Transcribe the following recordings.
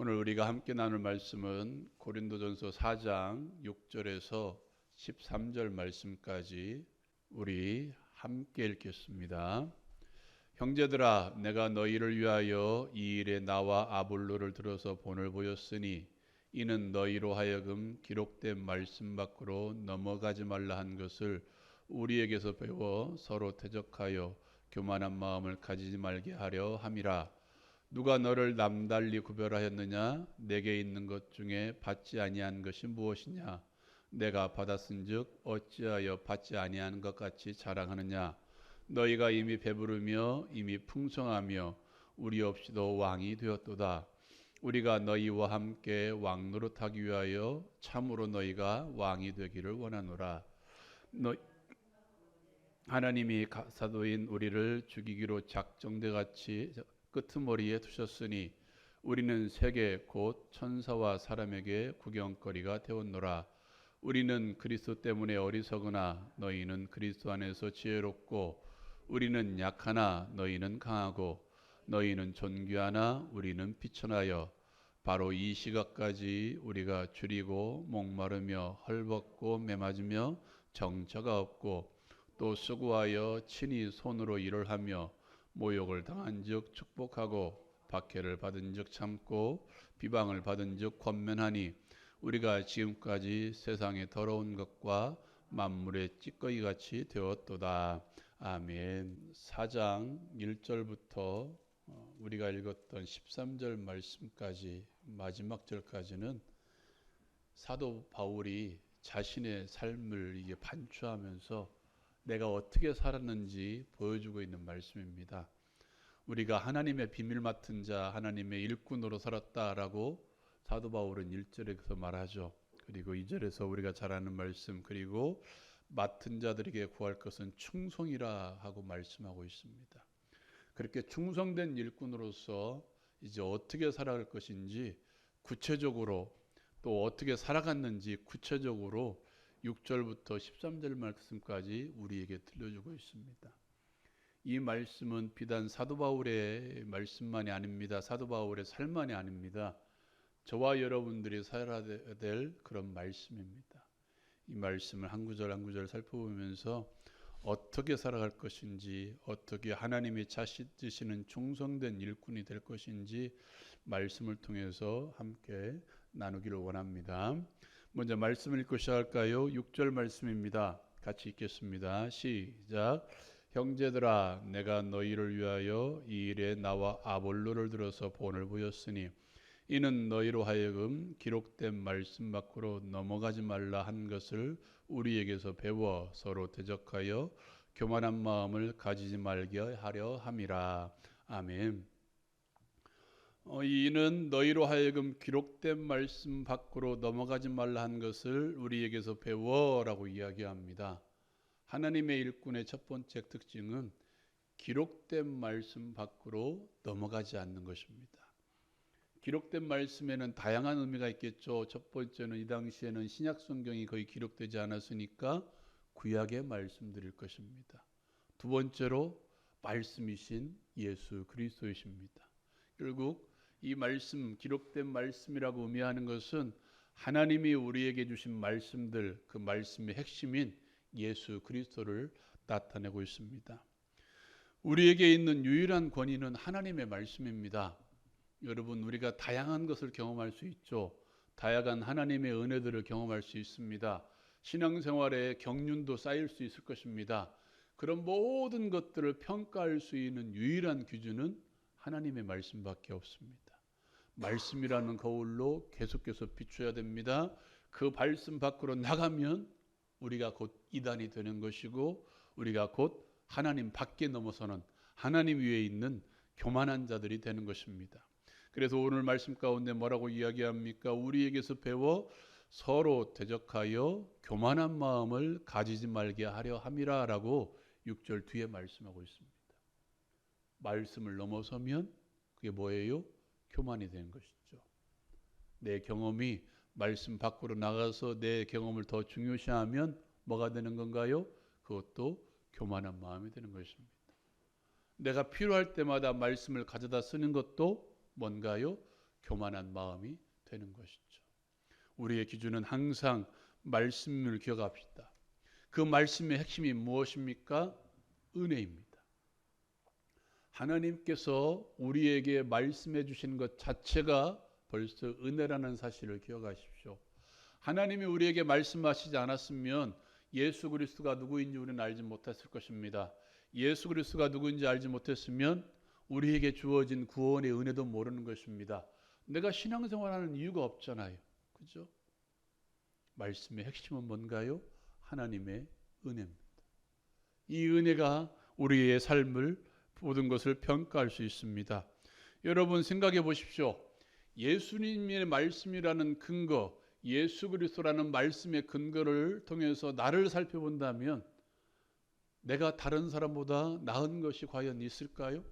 오늘 우리가 함께 나눌 말씀은 고린도전서 4장 6절에서 13절 말씀까지 우리 함께 읽겠습니다. 형제들아, 내가 너희를 위하여 이 일에 나와 아볼로를 들어서 본을 보였으니 이는 너희로 하여금 기록된 말씀 밖으로 넘어가지 말라 한 것을 우리에게서 배워 서로 대적하여 교만한 마음을 가지지 말게 하려 함이라. 누가 너를 남달리 구별하였느냐? 내게 있는 것 중에 받지 아니한 것이 무엇이냐? 내가 받았은즉 어찌하여 받지 아니한 것 같이 자랑하느냐? 너희가 이미 배부르며 이미 풍성하며 우리 없이도 왕이 되었도다. 우리가 너희와 함께 왕 노릇하기 위하여 참으로 너희가 왕이 되기를 원하노라. 하나님이 사도인 우리를 죽이기로 작정돼 같이 끄트머리에 두셨으니 우리는 세계 곧 천사와 사람에게 구경거리가 되었노라. 우리는 그리스도 때문에 어리석으나 너희는 그리스도 안에서 지혜롭고 우리는 약하나 너희는 강하고 너희는 존귀하나 우리는 비천하여 바로 이 시각까지 우리가 줄이고 목마르며 헐벗고 매맞으며 정처가 없고 또 수고하여 친히 손으로 일을 하며 모욕을 당한즉 축복하고 박해를 받은즉 참고 비방을 받은즉 권면하니 우리가 지금까지 세상의 더러운 것과 만물의 찌꺼기 같이 되었도다. 아멘. 4장 1절부터 우리가 읽었던 13절 말씀까지 마지막 절까지는 사도 바울이 자신의 삶을 이게 반추하면서 내가 어떻게 살았는지 보여주고 있는 말씀입니다. 우리가 하나님의 비밀 맡은 자, 하나님의 일꾼으로 살았다라고 사도 바울은 1절에서 말하죠. 그리고 2절에서 우리가 잘 아는 말씀, 그리고 맡은 자들에게 구할 것은 충성이라 하고 말씀하고 있습니다. 그렇게 충성된 일꾼으로서 이제 어떻게 살아갈 것인지 구체적으로, 또 어떻게 살아갔는지 구체적으로 6절부터 13절 말씀까지 우리에게 들려주고 있습니다. 이 말씀은 비단 사도 바울의 말씀만이 아닙니다. 사도 바울의 삶만이 아닙니다. 저와 여러분들이 살아야 될 그런 말씀입니다. 이 말씀을 한 구절 한 구절 살펴보면서 어떻게 살아갈 것인지, 어떻게 하나님이 찾으시는 충성된 일꾼이 될 것인지 말씀을 통해서 함께 나누기를 원합니다. 먼저 말씀을 읽고 시작할까요? 6절 말씀입니다. 같이 읽겠습니다. 시작. 형제들아, 내가 너희를 위하여 이 일에 나와 아볼로를 들어서 본을 보였으니 이는 너희로 하여금 기록된 말씀 밖으로 넘어가지 말라 한 것을 우리에게서 배워 서로 대적하여 교만한 마음을 가지지 말게 하려 함이라. 아멘. 이는 너희로 하여금 기록된 말씀 밖으로 넘어가지 말라 한 것을 우리에게서 배워라고 이야기합니다. 하나님의 일꾼의 첫 번째 특징은 기록된 말씀 밖으로 넘어가지 않는 것입니다. 기록된 말씀에는 다양한 의미가 있겠죠. 첫 번째는 이 당시에는 신약 성경이 거의 기록되지 않았으니까 구약의 말씀들일 것입니다. 두 번째로 말씀이신 예수 그리스도이십니다. 결국 이 말씀, 기록된 말씀이라고 의미하는 것은 하나님이 우리에게 주신 말씀들, 그 말씀의 핵심인 예수 그리스도를 나타내고 있습니다. 우리에게 있는 유일한 권위는 하나님의 말씀입니다. 여러분, 우리가 다양한 것을 경험할 수 있죠. 다양한 하나님의 은혜들을 경험할 수 있습니다. 신앙생활에 경륜도 쌓일 수 있을 것입니다. 그런 모든 것들을 평가할 수 있는 유일한 기준은 하나님의 말씀밖에 없습니다. 말씀이라는 거울로 계속해서 비춰야 됩니다. 그 말씀 밖으로 나가면 우리가 곧 이단이 되는 것이고 우리가 곧 하나님 밖에 넘어서는 하나님 위에 있는 교만한 자들이 되는 것입니다. 그래서 오늘 말씀 가운데 뭐라고 이야기합니까? 우리에게서 배워 서로 대적하여 교만한 마음을 가지지 말게 하려 함이라 라고 6절 뒤에 말씀하고 있습니다. 말씀을 넘어서면 그게 뭐예요? 교만이 되는 것이죠. 내 경험이 말씀 밖으로 나가서 내 경험을 더 중요시하면 뭐가 되는 건가요? 그것도 교만한 마음이 되는 것입니다. 내가 필요할 때마다 말씀을 가져다 쓰는 것도 뭔가요? 교만한 마음이 되는 것이죠. 우리의 기준은 항상 말씀을 기억합시다. 그 말씀의 핵심이 무엇입니까? 은혜입니다. 하나님께서 우리에게 말씀해 주신 것 자체가 벌써 은혜라는 사실을 기억하십시오. 하나님이 우리에게 말씀하시지 않았으면 예수 그리스도가 누구인지 우리는 알지 못했을 것입니다. 예수 그리스도가 누구인지 알지 못했으면 우리에게 주어진 구원의 은혜도 모르는 것입니다. 내가 신앙생활하는 이유가 없잖아요. 그죠? 말씀의 핵심은 뭔가요? 하나님의 은혜입니다. 이 은혜가 우리의 삶을 모든 것을 평가할 수 있습니다. 여러분 생각해 보십시오. 예수님의 말씀이라는 근거, 예수 그리스도라는 말씀의 근거를 통해서 나를 살펴본다면 내가 다른 사람보다 나은 것이 과연 있을까요?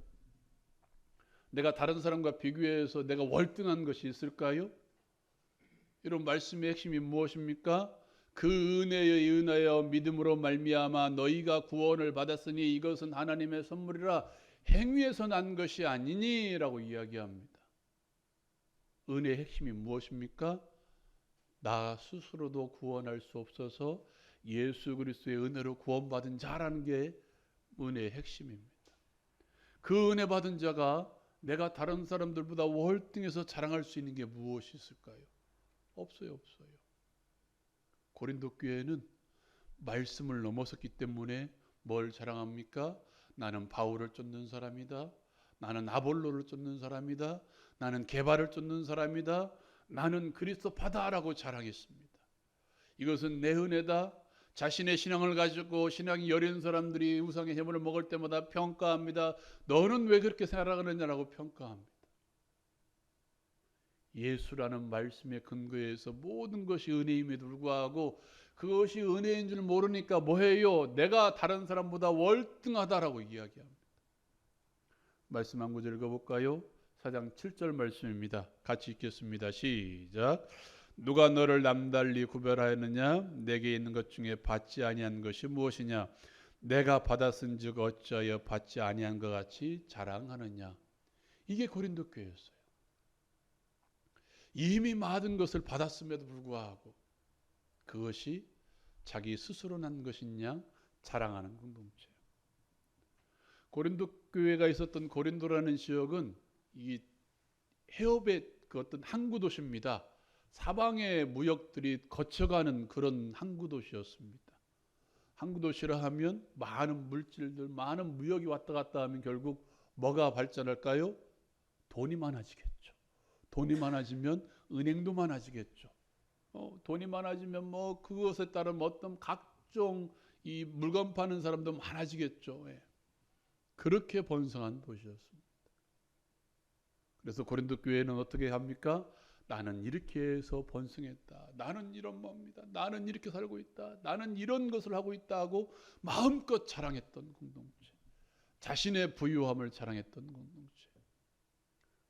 내가 다른 사람과 비교해서 내가 월등한 것이 있을까요? 이런 말씀의 핵심이 무엇입니까? 그 은혜에 은하여 믿음으로 말미암아 너희가 구원을 받았으니 이것은 하나님의 선물이라 행위에서 난 것이 아니니라고 이야기합니다. 은혜의 핵심이 무엇입니까? 나 스스로도 구원할 수 없어서 예수 그리스도의 은혜로 구원받은 자라는 게 은혜의 핵심입니다. 그 은혜 받은 자가 내가 다른 사람들보다 월등해서 자랑할 수 있는 게 무엇이 있을까요? 없어요. 고린도 교회는 말씀을 넘어섰기 때문에 뭘 자랑합니까? 나는 바울을 쫓는 사람이다. 나는 아볼로를 쫓는 사람이다. 나는 게바를 쫓는 사람이다. 나는 그리스도파다라고 자랑했습니다. 이것은 내 은혜다. 자신의 신앙을 가지고 신앙이 여린 사람들이 우상의 제물을 먹을 때마다 평가합니다. 너는 왜 그렇게 살아가느냐라고 평가합니다. 예수라는 말씀의 근거에서 모든 것이 은혜임에도 불구하고 그것이 은혜인 줄 모르니까 뭐해요? 내가 다른 사람보다 월등하다라고 이야기합니다. 말씀 한 구절 읽어볼까요? 4장 7절 말씀입니다. 같이 읽겠습니다. 시작. 누가 너를 남달리 구별하였느냐? 내게 있는 것 중에 받지 아니한 것이 무엇이냐? 내가 받았은즉 어찌하여 받지 아니한 것 같이 자랑하느냐? 이게 고린도 교회였어요. 이미 많은 것을 받았음에도 불구하고 그것이 자기 스스로 난 것이냐 자랑하는 공동체예요. 고린도 교회가 있었던 고린도라는 지역은 이 해협의 그 어떤 항구 도시입니다. 사방의 무역들이 거쳐가는 그런 항구 도시였습니다. 항구 도시라 하면 많은 물질들, 많은 무역이 왔다 갔다 하면 결국 뭐가 발전할까요? 돈이 많아지겠죠. 돈이 많아지면 은행도 많아지겠죠. 돈이 많아지면 뭐 그것에 따른 어떤 각종 이 물건 파는 사람도 많아지겠죠. 예. 그렇게 번성한 도시였습니다. 그래서 고린도 교회는 어떻게 합니까? 나는 이렇게 해서 번성했다. 나는 이런 뭡니다. 나는 이렇게 살고 있다. 나는 이런 것을 하고 있다 하고 마음껏 자랑했던 공동체. 자신의 부유함을 자랑했던 공동체.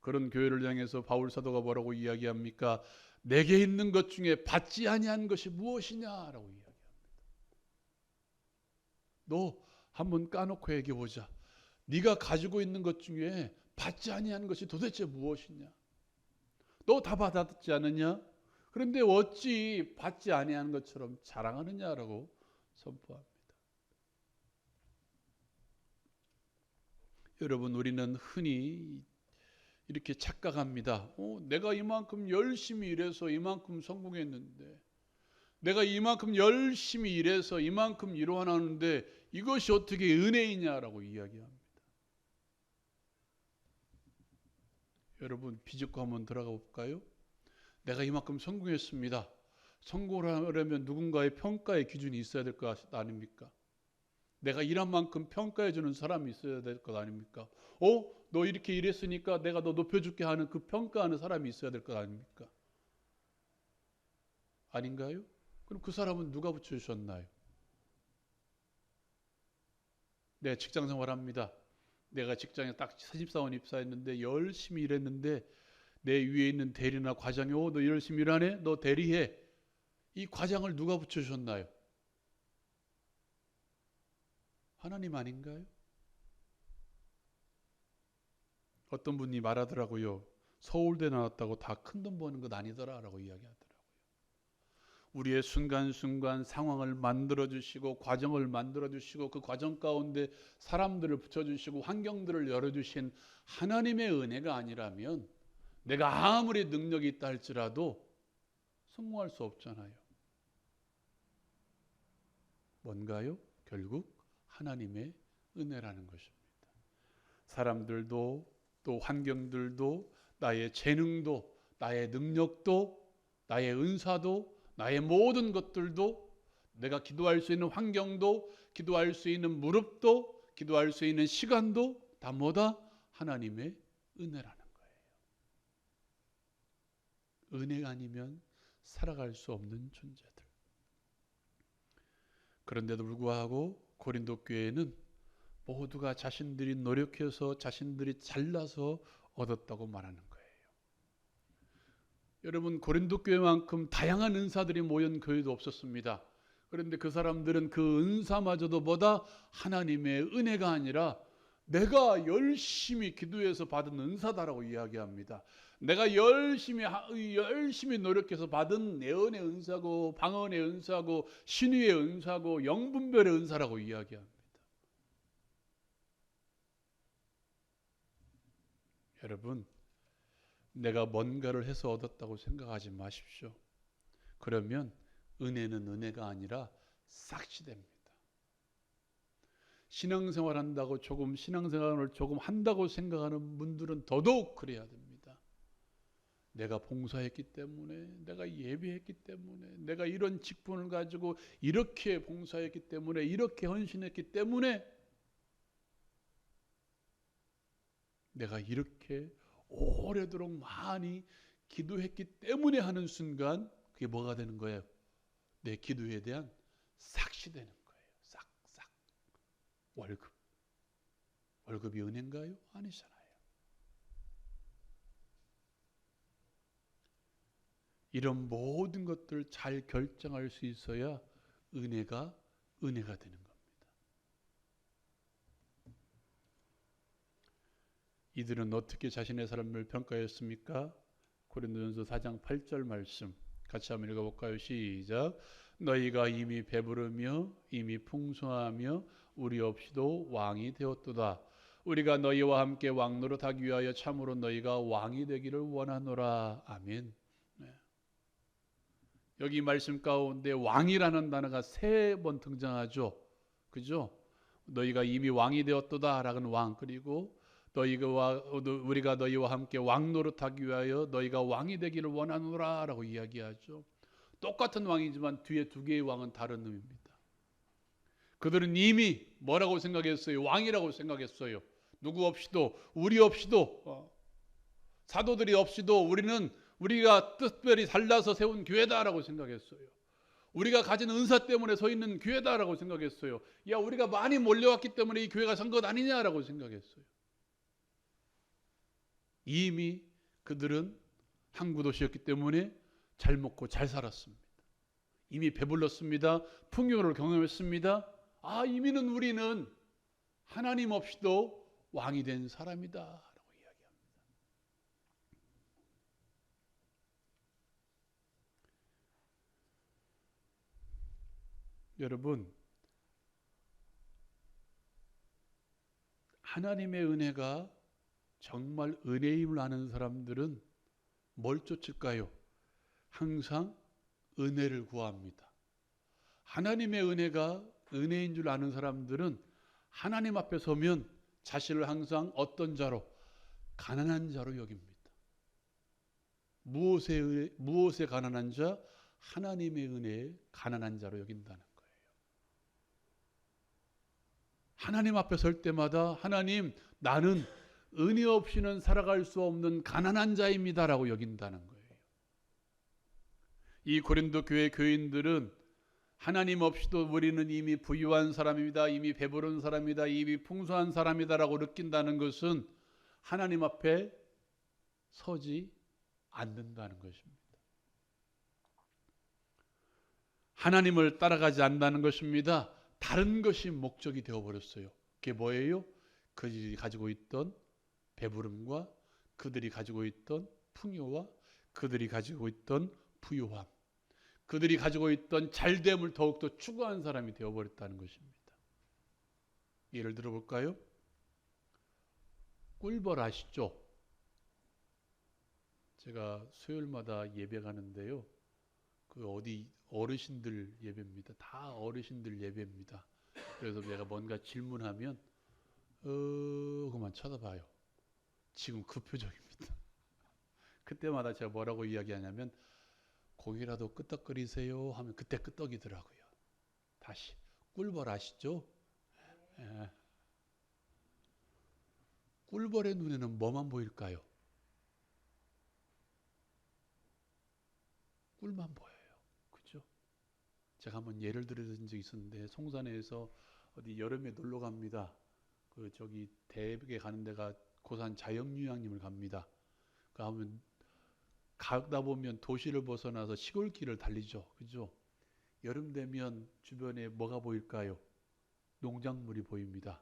그런 교회를 향해서 바울 사도가 뭐라고 이야기합니까? 내게 있는 것 중에 받지 아니한 것이 무엇이냐라고 이야기합니다. 너 한번 까놓고 얘기해 보자. 네가 가지고 있는 것 중에 받지 아니한 것이 도대체 무엇이냐? 너 다 받았지 않느냐? 그런데 어찌 받지 아니한 것처럼 자랑하느냐라고 선포합니다. 여러분, 우리는 흔히 이렇게 착각합니다. 내가 이만큼 열심히 일해서 이만큼 성공했는데, 내가 이만큼 열심히 일해서 이만큼 이루어놨는데 이것이 어떻게 은혜이냐라고 이야기합니다. 여러분, 비집고 한번 들어가 볼까요? 내가 이만큼 성공했습니다. 성공을 하려면 누군가의 평가의 기준이 있어야 될 것 아닙니까? 내가 일한 만큼 평가해 주는 사람이 있어야 될 것 아닙니까? 너 이렇게 일했으니까 내가 너 높여줄게 하는 그 평가하는 사람이 있어야 될 것 아닙니까? 아닌가요? 그럼 그 사람은 누가 붙여주셨나요? 내 직장 생활합니다. 내가 직장에 딱 신입사원 입사했는데 열심히 일했는데 내 위에 있는 대리나 과장이 너 열심히 일하네? 너 대리해. 이 과장을 누가 붙여주셨나요? 하나님 아닌가요? 어떤 분이 말하더라고요. 서울대 나왔다고 다 큰 돈 버는 것 아니더라라고 이야기하더라고요. 우리의 순간순간 상황을 만들어주시고 과정을 만들어주시고 그 과정 가운데 사람들을 붙여주시고 환경들을 열어주신 하나님의 은혜가 아니라면 내가 아무리 능력이 있다 할지라도 성공할 수 없잖아요. 뭔가요? 결국 하나님의 은혜라는 것입니다. 사람들도 또 환경들도 나의 재능도 나의 능력도 나의 은사도 나의 모든 것들도 내가 기도할 수 있는 환경도 기도할 수 있는 무릎도 기도할 수 있는 시간도 다 뭐다? 하나님의 은혜라는 거예요. 은혜가 아니면 살아갈 수 없는 존재들. 그런데도 불구하고 고린도 교회는 모두가 자신들이 노력해서 자신들이 잘나서 얻었다고 말하는 거예요. 여러분, 고린도 교회만큼 다양한 은사들이 모인 교회도 없었습니다. 그런데 그 사람들은 그 은사마저도 뭐다? 하나님의 은혜가 아니라 내가 열심히 기도해서 받은 은사다라고 이야기합니다. 내가 열심히 노력해서 받은 예언의 은사고 방언의 은사고 신유의 은사고 영분별의 은사라고 이야기합니다. 여러분, 내가 뭔가를 해서 얻었다고 생각하지 마십시오. 그러면 은혜는 은혜가 아니라 삭시됩니다. 신앙생활 한다고 신앙생활을 조금 한다고 생각하는 분들은 더더욱 그래야 됩니다. 내가 봉사했기 때문에, 내가 예배했기 때문에, 내가 이런 직분을 가지고 이렇게 봉사했기 때문에, 이렇게 헌신했기 때문에, 내가 이렇게 오래도록 많이 기도했기 때문에 하는 순간 그게 뭐가 되는 거예요? 내 기도에 대한 삭시되는 거예요. 싹싹. 월급이 은혜인가요? 아니잖아요. 이런 모든 것들을 잘 결정할 수 있어야 은혜가 되는 겁니다. 이들은 어떻게 자신의 삶을 평가했습니까? 고린도전서 4장 8절 말씀 같이 한번 읽어볼까요? 시작. 너희가 이미 배부르며 이미 풍성하며 우리 없이도 왕이 되었도다. 우리가 너희와 함께 왕노릇하기 위하여 참으로 너희가 왕이 되기를 원하노라. 아멘. 네. 여기 말씀 가운데 왕이라는 단어가 3번 등장하죠. 그죠? 너희가 이미 왕이 되었도다 라는 왕, 그리고 우리가 너희와 함께 왕노릇하기 위하여 너희가 왕이 되기를 원하노라 라고 이야기하죠. 똑같은 왕이지만 뒤에 2개의 왕은 다른 의미입니다. 그들은 이미 뭐라고 생각했어요? 왕이라고 생각했어요. 누구 없이도, 우리 없이도, 사도들이 없이도 우리가 특별히 잘나서 세운 교회다라고 생각했어요. 우리가 가진 은사 때문에 서 있는 교회다라고 생각했어요. 야, 우리가 많이 몰려왔기 때문에 이 교회가 선 것 아니냐라고 생각했어요. 이미 그들은 항구 도시였기 때문에 잘 먹고 잘 살았습니다. 이미 배불렀습니다. 풍요를 경험했습니다. 이미는 우리는 하나님 없이도 왕이 된 사람이다 라고 이야기합니다. 여러분, 하나님의 은혜가 정말 은혜임을 아는 사람들은 뭘 쫓을까요? 항상 은혜를 구합니다. 하나님의 은혜가 은혜인 줄 아는 사람들은 하나님 앞에 서면 자신을 항상 어떤 자로? 가난한 자로 여깁니다. 무엇에 가난한 자? 하나님의 은혜에 가난한 자로 여긴다는 거예요. 하나님 앞에 설 때마다 하나님, 나는 은혜 없이는 살아갈 수 없는 가난한 자입니다라고 여긴다는 거예요. 이 고린도 교회 교인들은 하나님 없이도 우리는 이미 부유한 사람입니다. 이미 배부른 사람이다. 이미 풍성한 사람이다라고 느낀다는 것은 하나님 앞에 서지 않는다는 것입니다. 하나님을 따라가지 않는다는 것입니다. 다른 것이 목적이 되어버렸어요. 그게 뭐예요? 그들이 가지고 있던 배부름과 그들이 가지고 있던 풍요와 그들이 가지고 있던 부유함, 그들이 가지고 있던 잘됨을 더욱더 추구한 사람이 되어버렸다는 것입니다. 예를 들어볼까요? 꿀벌 아시죠? 제가 수요일마다 예배 가는데요. 그 어디 어르신들 예배입니다. 다 어르신들 예배입니다. 그래서 내가 뭔가 질문하면 그만 쳐다봐요. 지금 그 표정입니다. 그때마다 제가 뭐라고 이야기하냐면 고기라도 끄떡거리세요 하면 그때 끄떡이더라고요. 다시 꿀벌 아시죠? 예. 꿀벌의 눈에는 뭐만 보일까요? 꿀만 보여요. 그죠? 제가 한번 예를 들은 적이 있었는데 송산에서 어디 여름에 놀러 갑니다. 그 저기 대백에 가는 데가 고산 자연휴양림을 갑니다. 가면 가다 보면 도시를 벗어나서 시골길을 달리죠. 그죠? 여름 되면 주변에 뭐가 보일까요? 농작물이 보입니다.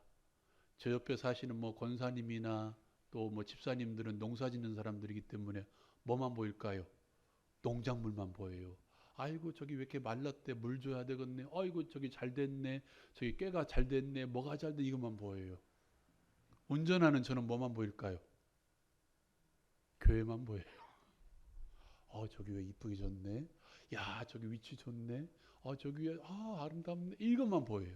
저 옆에 사시는 뭐 권사님이나 또 뭐 집사님들은 농사 짓는 사람들이기 때문에 뭐만 보일까요? 농작물만 보여요. 아이고 저기 왜 이렇게 말랐대, 물 줘야 되겠네. 아이고 저기 잘 됐네, 저기 깨가 잘 됐네, 뭐가 잘 돼, 이것만 보여요. 운전하는 저는 뭐만 보일까요? 교회만 보여요. 저기 왜 이쁘게 졌네. 야 저기 위치 좋네. 저기 왜 아름답네. 이것만 보여요.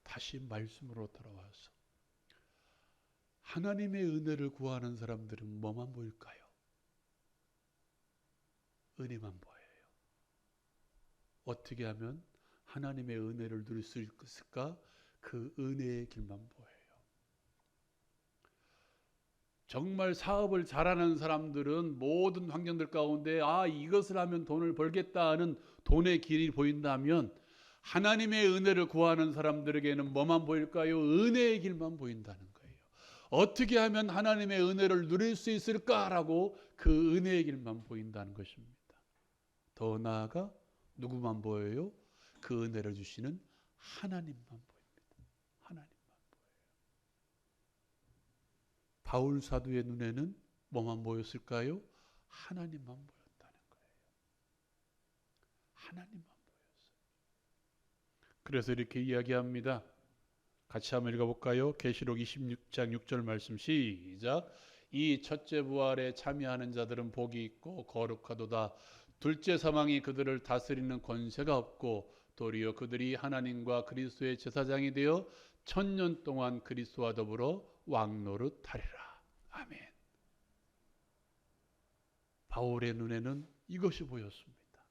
다시 말씀으로 돌아와서 하나님의 은혜를 구하는 사람들은 뭐만 보일까요? 은혜만 보여요. 어떻게 하면 하나님의 은혜를 누릴 수 있을까? 그 은혜의 길만 보여요. 정말 사업을 잘하는 사람들은 모든 환경들 가운데 이것을 하면 돈을 벌겠다 하는 돈의 길이 보인다면 하나님의 은혜를 구하는 사람들에게는 뭐만 보일까요? 은혜의 길만 보인다는 거예요. 어떻게 하면 하나님의 은혜를 누릴 수 있을까라고 그 은혜의 길만 보인다는 것입니다. 더 나아가 누구만 보여요? 그 은혜를 주시는 하나님만 보입니다. 하나님만 보여요. 바울 사도의 눈에는 뭐만 보였을까요? 하나님만 보였다는 거예요. 하나님만 보였어요. 그래서 이렇게 이야기합니다. 같이 한번 읽어볼까요? 계시록 26장 6절 말씀 시작. 이 첫째 부활에 참여하는 자들은 복이 있고 거룩하도다. 둘째 사망이 그들을 다스리는 권세가 없고 도리어 그들이 하나님과 그리스도의 제사장이 되어 1000년 동안 그리스도와 더불어 왕노릇하리라. 아멘. 바울의 눈에는 이것이 보였습니다.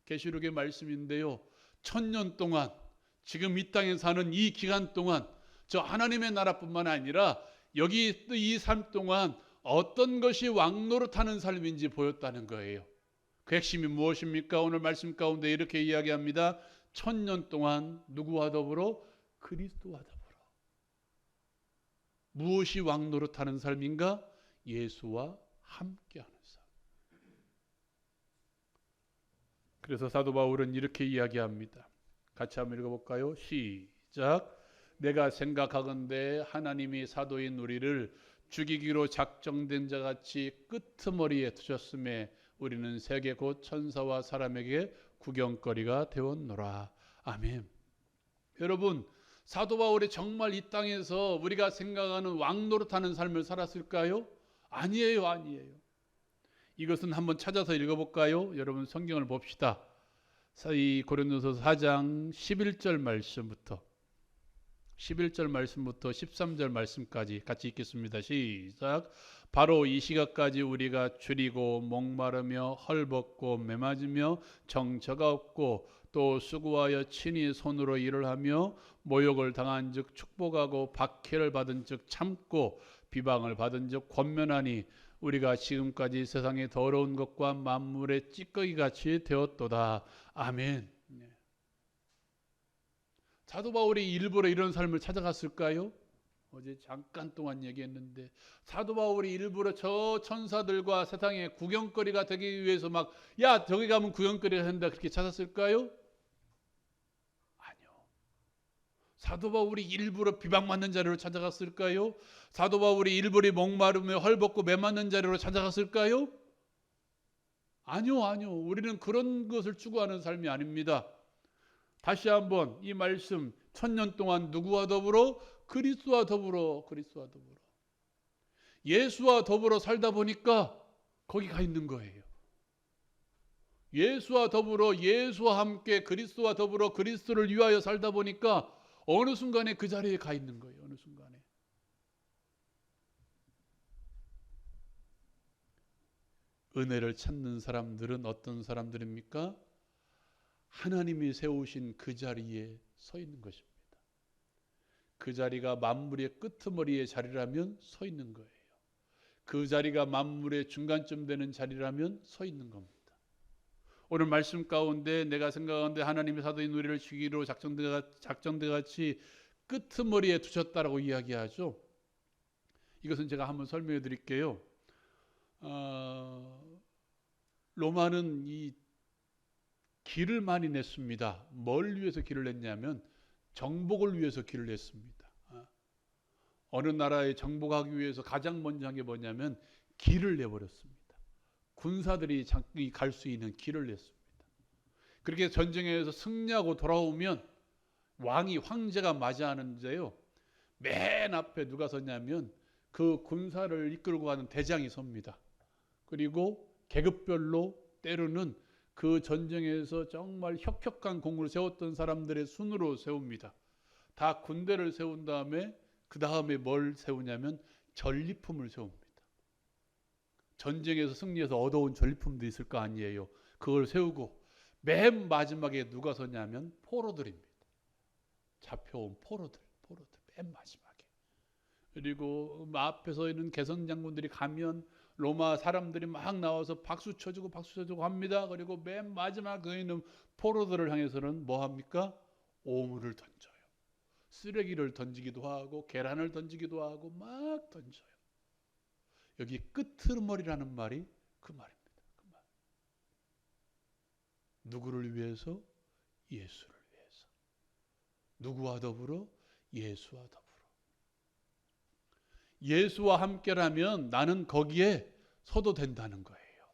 계시록의 말씀인데요. 1000년 동안 지금 이 땅에 사는 이 기간 동안 저 하나님의 나라뿐만 아니라 여기 이 삶 동안 어떤 것이 왕노릇하는 삶인지 보였다는 거예요. 그 핵심이 무엇입니까? 오늘 말씀 가운데 이렇게 이야기합니다. 1000년 동안 누구와 더불어? 그리스도와 더불어. 무엇이 왕노릇하는 삶인가? 예수와 함께하는 삶. 그래서 사도 바울은 이렇게 이야기합니다. 같이 한번 읽어볼까요? 시작. 내가 생각하건대 하나님이 사도인 우리를 죽이기로 작정된 자같이 끄트머리에 두셨음에 우리는 세계 곧 천사와 사람에게 구경거리가 되었노라. 아멘. 여러분, 사도 바울이 정말 이 땅에서 우리가 생각하는 왕노릇하는 삶을 살았을까요? 아니에요, 아니에요. 이것은 한번 찾아서 읽어볼까요? 여러분 성경을 봅시다. 이 고린도서 4장 11절 말씀부터 13절 말씀까지 같이 읽겠습니다. 시작. 바로 이 시각까지 우리가 줄이고 목마르며 헐벗고 매맞으며 정처가 없고 또 수고하여 친히 손으로 일을 하며 모욕을 당한 즉 축복하고 박해를 받은 즉 참고 비방을 받은 즉 권면하니 우리가 지금까지 세상의 더러운 것과 만물의 찌꺼기같이 되었도다. 아멘. 사도 바울이 일부러 이런 삶을 찾아갔을까요? 어제 잠깐 동안 얘기했는데 사도 바울이 일부러 저 천사들과 세상의 구경거리가 되기 위해서 막 저기 가면 구경거리가 된다 그렇게 찾았을까요? 아니요. 사도 바울이 일부러 비방받는 자리로 찾아갔을까요? 사도 바울이 일부러 목마름에 헐벗고 매맞는 자리로 찾아갔을까요? 아니요, 아니요. 우리는 그런 것을 추구하는 삶이 아닙니다. 다시 한번 이 말씀, 1000년 동안 누구와 더불어? 그리스도와 더불어, 그리스도와 더불어. 예수와 더불어 살다 보니까 거기 가 있는 거예요. 예수와 더불어, 예수와 함께 그리스도와 더불어 그리스도를 위하여 살다 보니까 어느 순간에 그 자리에 가 있는 거예요. 어느 순간에. 은혜를 찾는 사람들은 어떤 사람들입니까? 하나님이 세우신 그 자리에 서 있는 것입니다. 그 자리가 만물의 끄트머리의 자리라면 서 있는 거예요. 그 자리가 만물의 중간쯤 되는 자리라면 서 있는 겁니다. 오늘 말씀 가운데 내가 생각하는데 하나님의 사도인 우리를 죽이기로 작정돼 같이 끄트머리에 두셨다라고 이야기하죠. 이것은 제가 한번 설명해 드릴게요. 로마는 이 길을 많이 냈습니다. 뭘 위해서 길을 냈냐면 정복을 위해서 길을 냈습니다. 어느 나라에 정복하기 위해서 가장 먼저 한 게 뭐냐면 길을 내버렸습니다. 군사들이 갈 수 있는 길을 냈습니다. 그렇게 전쟁에서 승리하고 돌아오면 왕이 황제가 맞이하는데요. 맨 앞에 누가 섰냐면 그 군사를 이끌고 가는 대장이 섭니다. 그리고 계급별로 때로는 그 전쟁에서 정말 혁혁한 공을 세웠던 사람들의 순으로 세웁니다. 다 군대를 세운 다음에 그 다음에 뭘 세우냐면 전리품을 세웁니다. 전쟁에서 승리해서 얻어온 전리품도 있을 거 아니에요. 그걸 세우고 맨 마지막에 누가 서냐면 포로들입니다. 잡혀온 포로들 맨 마지막에. 그리고 앞에 서 있는 개선 장군들이 가면 로마 사람들이 막 나와서 박수 쳐주고 합니다. 그리고 맨 마지막 그 있는 포로들을 향해서는 뭐 합니까? 오물을 던져요. 쓰레기를 던지기도 하고 계란을 던지기도 하고 막 던져요. 여기 끄트머리라는 말이 그 말입니다. 그 말. 누구를 위해서? 예수를 위해서. 누구와 더불어? 예수와 더불어. 예수와 함께라면 나는 거기에 서도 된다는 거예요.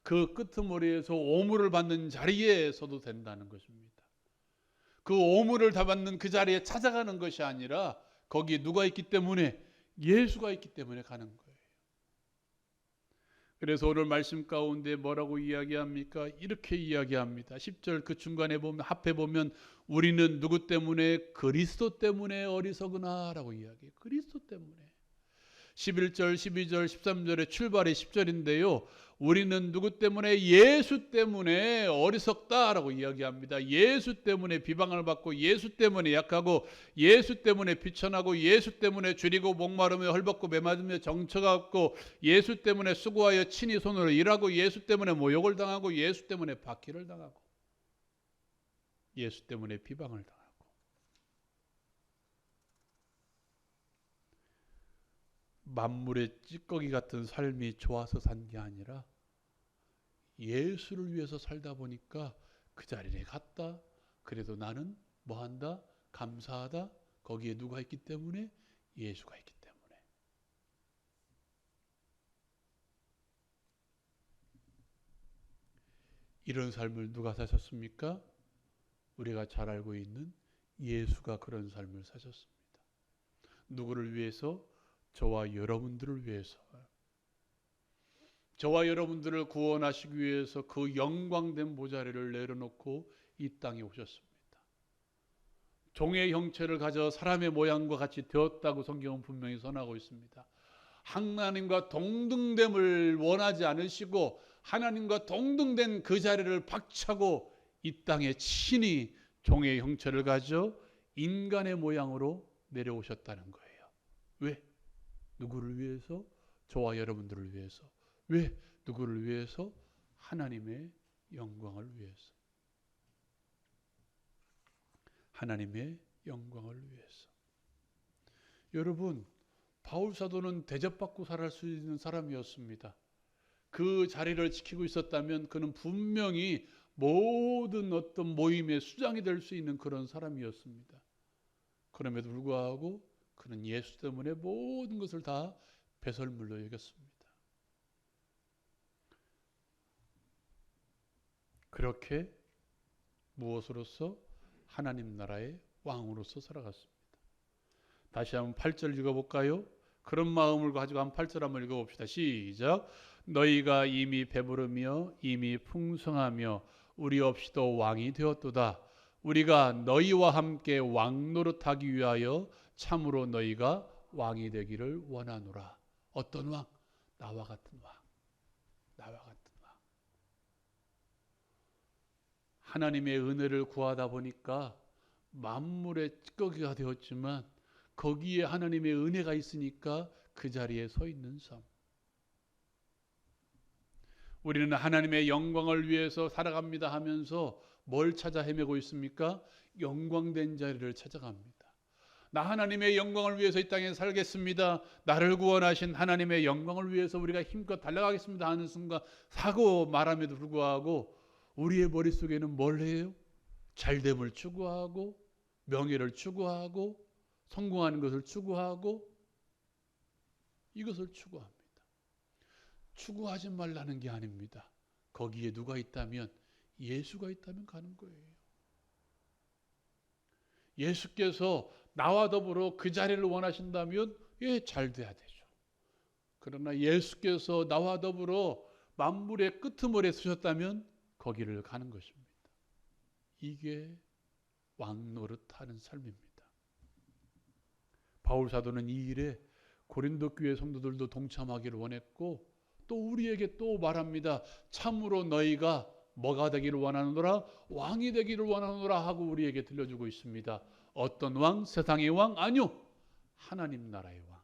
그 끄트머리에서 오물을 받는 자리에 서도 된다는 것입니다. 그 오물을 다 받는 그 자리에 찾아가는 것이 아니라 거기에 누가 있기 때문에? 예수가 있기 때문에 가는 거예요. 그래서 오늘 말씀 가운데 뭐라고 이야기합니까? 이렇게 이야기합니다. 10절 그 중간에 보면 앞에 보면 우리는 누구 때문에? 그리스도 때문에 어리석으나 라고 이야기해요. 그리스도 때문에. 11절, 12절, 13절의 출발이 10절인데요. 우리는 누구 때문에? 예수 때문에 어리석다라고 이야기합니다. 예수 때문에 비방을 받고 예수 때문에 약하고 예수 때문에 비천하고 예수 때문에 줄이고 목마르며 헐벗고 매맞으며 정처가 없고 예수 때문에 수고하여 친히 손으로 일하고 예수 때문에 모욕을 당하고 예수 때문에 박해를 당하고 예수 때문에 비방을 당하고 만물의 찌꺼기 같은 삶이 좋아서 산 게 아니라 예수를 위해서 살다 보니까 그 자리에 갔다. 그래도 나는 뭐한다? 감사하다. 거기에 누가 있기 때문에? 예수가 있기 때문에. 이런 삶을 누가 사셨습니까? 우리가 잘 알고 있는 예수가 그런 삶을 사셨습니다. 누구를 위해서? 저와 여러분들을 위해서. 저와 여러분들을 구원하시기 위해서 그 영광된 보좌를 내려놓고 이 땅에 오셨습니다. 종의 형체를 가져 사람의 모양과 같이 되었다고 성경은 분명히 선하고 있습니다. 하나님과 동등됨을 원하지 않으시고 하나님과 동등된 그 자리를 박차고 이 땅에 친히 종의 형체를 가져 인간의 모양으로 내려오셨다는 거예요. 왜? 누구를 위해서? 저와 여러분들을 위해서. 왜? 누구를 위해서? 하나님의 영광을 위해서. 하나님의 영광을 위해서. 여러분, 바울 사도는 대접받고 살아갈 수 있는 사람이었습니다. 그 자리를 지키고 있었다면 그는 분명히 모든 어떤 모임의 수장이 될 수 있는 그런 사람이었습니다. 그럼에도 불구하고 그는 예수 때문에 모든 것을 다 배설물로 여겼습니다. 그렇게 무엇으로서? 하나님 나라의 왕으로서 살아갔습니다. 다시 한번 8절 읽어볼까요? 그런 마음을 가지고 한 8절 한번 읽어봅시다. 시작. 너희가 이미 배부르며 이미 풍성하며 우리 없이도 왕이 되었도다. 우리가 너희와 함께 왕 노릇하기 위하여 참으로 너희가 왕이 되기를 원하노라. 어떤 왕? 나와 같은 왕. 나와 같은 왕. 하나님의 은혜를 구하다 보니까 만물의 찌꺼기가 되었지만 거기에 하나님의 은혜가 있으니까 그 자리에 서 있는 삶. 우리는 하나님의 영광을 위해서 살아갑니다 하면서 뭘 찾아 헤매고 있습니까? 영광된 자리를 찾아갑니다. 나 하나님의 영광을 위해서 이 땅에 살겠습니다. 나를 구원하신 하나님의 영광을 위해서 우리가 힘껏 달려가겠습니다 하는 순간 사고 말함에도 불구하고 우리의 머릿속에는 뭘 해요? 잘됨을 추구하고 명예를 추구하고 성공하는 것을 추구하고 이것을 추구합니다. 추구하지 말라는 게 아닙니다. 거기에 누가 있다면 예수가 있다면 가는 거예요. 예수께서 나와 더불어 그 자리를 원하신다면 잘 돼야 되죠. 그러나 예수께서 나와 더불어 만물의 끄트머리에 서셨다면 거기를 가는 것입니다. 이게 왕노릇하는 삶입니다. 바울 사도는 이 일에 고린도 교회 성도들도 동참하기를 원했고 또 우리에게 또 말합니다. 참으로 너희가 뭐가 되기를 원하노라? 왕이 되기를 원하노라 하고 우리에게 들려주고 있습니다. 어떤 왕? 세상의 왕? 아니요. 하나님 나라의 왕.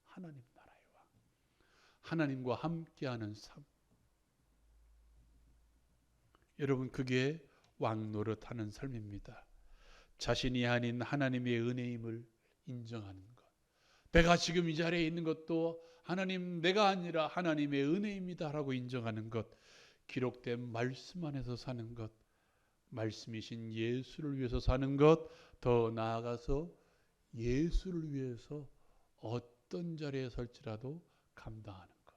하나님 나라의 왕. 하나님과 함께하는 삶. 여러분 그게 왕노릇하는 삶입니다. 자신이 아닌 하나님의 은혜임을 인정하는 것. 내가 지금 이 자리에 있는 것도 하나님 내가 아니라 하나님의 은혜입니다 라고 인정하는 것. 기록된 말씀 안에서 사는 것. 말씀이신 예수를 위해서 사는 것. 더 나아가서 예수를 위해서 어떤 자리에 설지라도 감당하는 것.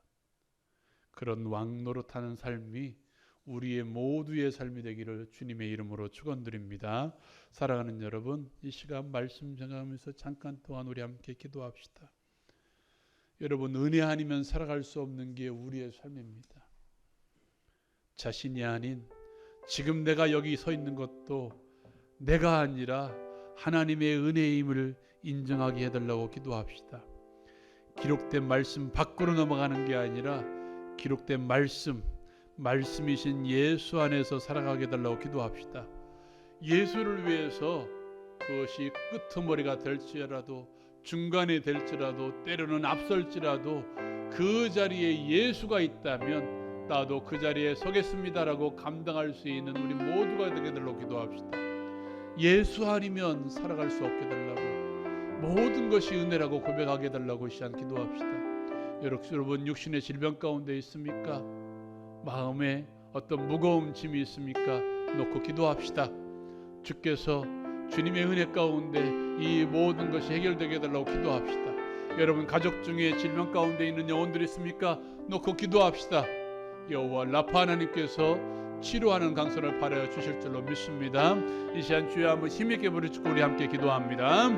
그런 왕노릇하는 삶이 우리의 모두의 삶이 되기를 주님의 이름으로 축원드립니다. 사랑하는 여러분, 이 시간 말씀 전하면서 잠깐 동안 우리 함께 기도합시다. 여러분, 은혜 아니면 살아갈 수 없는 게 우리의 삶입니다. 자신이 아닌 지금 내가 여기 서 있는 것도 내가 아니라 하나님의 은혜임을 인정하게 해달라고 기도합시다. 기록된 말씀 밖으로 넘어가는 게 아니라 기록된 말씀이신 예수 안에서 살아가게 해달라고 기도합시다. 예수를 위해서 그것이 끄트머리가 될지라도 중간에 될지라도 때로는 앞설지라도 그 자리에 예수가 있다면 나도 그 자리에 서겠습니다라고 감당할 수 있는 우리 모두가 되게 해달라고 기도합시다. 예수 아니면 살아갈 수 없게 해달라고 모든 것이 은혜라고 고백하게 해달라고 이 시간 기도합시다. 여러분 육신의 질병 가운데 있습니까? 마음에 어떤 무거운 짐이 있습니까? 놓고 기도합시다. 주께서 주님의 은혜 가운데 이 모든 것이 해결되게 해달라고 기도합시다. 여러분 가족 중에 질병 가운데 있는 영혼들이 있습니까? 놓고 기도합시다. 여호와 라파 하나님께서 치료하는 강선을 발하여 주실 줄로 믿습니다. 이 시간 주여 한번 힘있게 부르짖고 우리 함께 기도합니다.